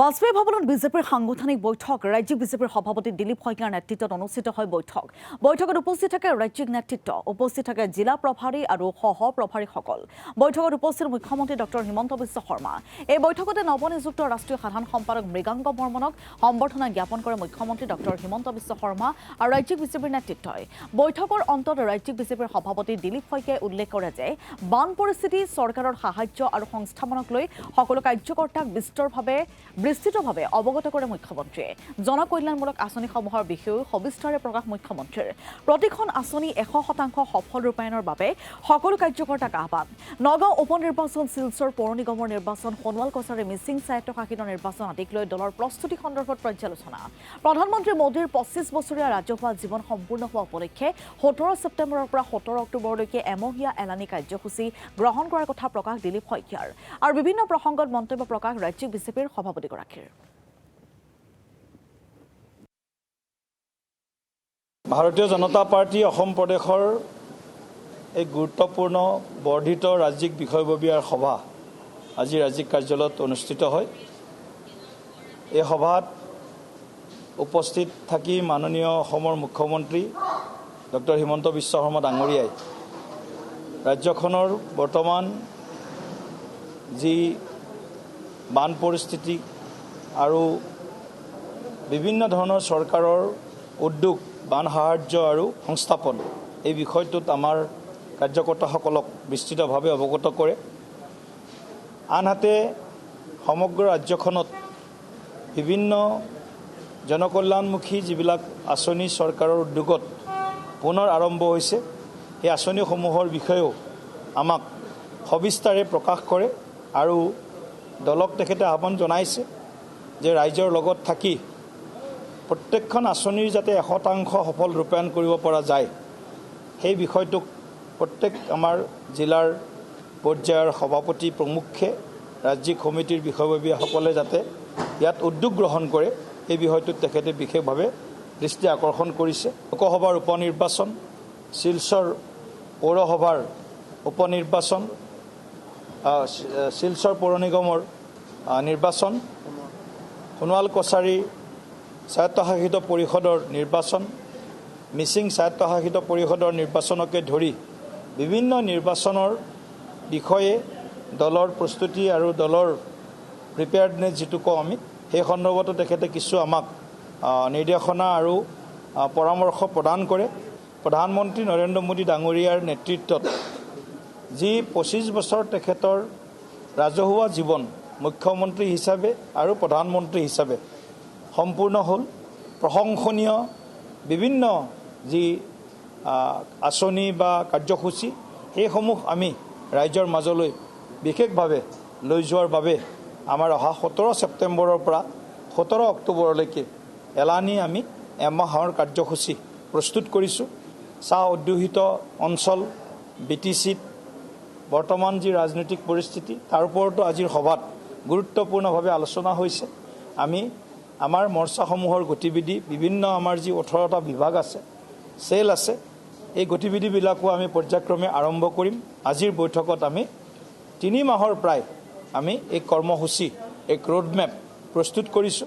বাজপেয়ী ভৱনত বিজেপিৰ সাংগঠনিক বৈঠক ৰাজ্যিক বিজেপিৰ সভাপতি দিলীপ শইকীয়াৰ নেতৃত্বত অনুষ্ঠিত হয় বৈঠকত উপস্থিত থাকে ৰাজ্যিক নেতৃত্ব উপস্থিত থাকে জিলা প্ৰভাৰী আৰু সহ প্ৰভাৰীসকল বৈঠকত উপস্থিত মুখ্যমন্ত্ৰী ডক্টৰ হিমন্ত বিশ্ব শৰ্মা এই বৈঠকতে নৱনিযুক্ত ৰাষ্ট্ৰীয় সাধাৰণ সম্পাদক মৃগাংক বৰ্মনক সম্বৰ্ধনা জ্ঞাপন কৰে মুখ্যমন্ত্ৰী ডক্টৰ হিমন্ত বিশ্ব শৰ্মা আৰু ৰাজ্যিক বিজেপিৰ নেতৃত্বই বৈঠকৰ অন্তত ৰাজ্যিক বিজেপিৰ সভাপতি দিলীপ শইকীয়াই উল্লেখ কৰে যে বান পৰিস্থিতি চৰকাৰৰ সাহায্য আৰু সংস্থাপনক লৈ সকলো কাৰ্যকৰ্তাক বিস্তৃতভাৱে অৱগত কৰে মুখ্যমন্ত্ৰীয়ে জনকল্যাণমূলক আঁচনিসমূহৰ বিষয়েও সবিস্তাৰে প্ৰকাশ মুখ্যমন্ত্ৰীৰ প্ৰতিখন আঁচনি 100% সফল ৰূপায়ণৰ বাবে সকলো কাৰ্যকৰ্তাক আহ্বান নগাঁও উপ নিৰ্বাচন শিলচৰ পৌৰ নিগমৰ নিৰ্বাচন সোণোৱাল কছাৰী মিচিং স্বায়ত্তশাসিত নিৰ্বাচন আদিক লৈ দলৰ প্ৰস্তুতি সন্দৰ্ভত পৰ্যালোচনা প্ৰধানমন্ত্ৰী মোদীৰ 25 বছৰীয়া ৰাজহুৱা জীৱন সম্পূৰ্ণ হোৱা উপলক্ষে 17 ছেপ্টেম্বৰৰ পৰা 17 অক্টোবৰলৈকে এমহীয়া এলানি কাৰ্যসূচী গ্ৰহণ কৰাৰ কথা প্ৰকাশ দিলীপ শইকীয়াৰ আৰু বিভিন্ন প্ৰসংগত মন্তব্য প্ৰকাশ ৰাজ্যিক বিজেপিৰ সভাপতিগৰাকীৰ ভাৰতীয় জনতা পাৰ্টি অসম প্ৰদেশৰ এক গুৰুত্বপূৰ্ণ বৰ্ধিত ৰাজ্যিক বিষয়ববীয়াৰ সভা আজি ৰাজ্যিক কাৰ্যালয়ত অনুষ্ঠিত হয় এই সভাত উপস্থিত থাকি মাননীয় অসমৰ মুখ্যমন্ত্ৰী ডক্টৰ হিমন্ত বিশ্ব শৰ্মা ডাঙৰীয়াই ৰাজ্যখনৰ বৰ্তমান যি বান পৰিস্থিতি আৰু বিভিন্ন ধৰণৰ চৰকাৰৰ উদ্যোগ বান সাহায্য আৰু সংস্থাপন এই বিষয়টোত আমাৰ কাৰ্যকৰ্তাসকলক বিস্তৃতভাৱে অৱগত কৰে আনহাতে সমগ্ৰ ৰাজ্যখনত বিভিন্ন জনকল্যাণমুখী যিবিলাক আঁচনি চৰকাৰৰ উদ্যোগত পুনৰ আৰম্ভ হৈছে সেই আঁচনিসমূহৰ বিষয়েও আমাক সবিস্তাৰে প্ৰকাশ কৰে আৰু দলক তেখেতে আহ্বান জনাইছে যে ৰাইজৰ লগত থাকি প্ৰত্যেকখন আঁচনিৰ যাতে 100% সফল ৰূপায়ণ কৰিব পৰা যায় সেই বিষয়টোক প্ৰত্যেক আমাৰ জিলাৰ পৰ্যায়ৰ সভাপতি প্ৰমুখ্যে ৰাজ্যিক সমিতিৰ বিষয়ববীয়াসকলে যাতে ইয়াত উদ্যোগ গ্ৰহণ কৰে এই বিষয়টোত তেখেতে বিশেষভাৱে দৃষ্টি আকৰ্ষণ কৰিছে লোকসভাৰ উপনিৰ্বাচন শিলচৰ পৌৰসভাৰ উপনিৰ্বাচন শিলচৰ পৌৰ নিগমৰ নিৰ্বাচন সোণোৱাল কছাৰী স্বায়ত্তশাসিত পৰিষদৰ নিৰ্বাচন মিচিং স্বায়ত্তশাসিত পৰিষদৰ নিৰ্বাচনকে ধৰি বিভিন্ন নিৰ্বাচনৰ বিষয়ে দলৰ প্ৰস্তুতি আৰু দলৰ প্ৰিপেয়াৰ্ডনেছ যিটো কওঁ আমি সেই সন্দৰ্ভতো তেখেতে কিছু আমাক নিৰ্দেশনা আৰু পৰামৰ্শ প্ৰদান কৰে প্ৰধানমন্ত্ৰী নৰেন্দ্ৰ মোদী ডাঙৰীয়াৰ নেতৃত্বত যি 25 বছৰ তেখেতৰ ৰাজহুৱা জীৱন মুখ্যমন্ত্ৰী হিচাপে আৰু প্ৰধানমন্ত্ৰী হিচাপে সম্পূৰ্ণ হ'ল প্ৰশংসনীয় বিভিন্ন যি আঁচনি বা কাৰ্যসূচী সেইসমূহ আমি ৰাইজৰ মাজলৈ বিশেষভাৱে লৈ যোৱাৰ বাবে আমাৰ অহা 17 ছেপ্টেম্বৰৰ পৰা 17 অক্টোবৰলৈকে এলানি আমি এমাহৰ কাৰ্যসূচী প্ৰস্তুত কৰিছোঁ চাহ উদ্যোগিত অঞ্চল BTCত বৰ্তমান যি ৰাজনৈতিক পৰিস্থিতি তাৰ ওপৰতো আজিৰ সভাত গুৰুত্বপূৰ্ণভাৱে আলোচনা হৈছে আমি আমাৰ মৰ্চাসমূহৰ গতিবিধি বিভিন্ন আমাৰ যি 18টা বিভাগ আছে চেল আছে এই গতিবিধিবিলাকো আমি পৰ্যায়ক্ৰমে আৰম্ভ কৰিম আজিৰ বৈঠকত আমি 3 মাহৰ প্ৰায় আমি এই কৰ্মসূচী এক ৰোডমেপ প্ৰস্তুত কৰিছোঁ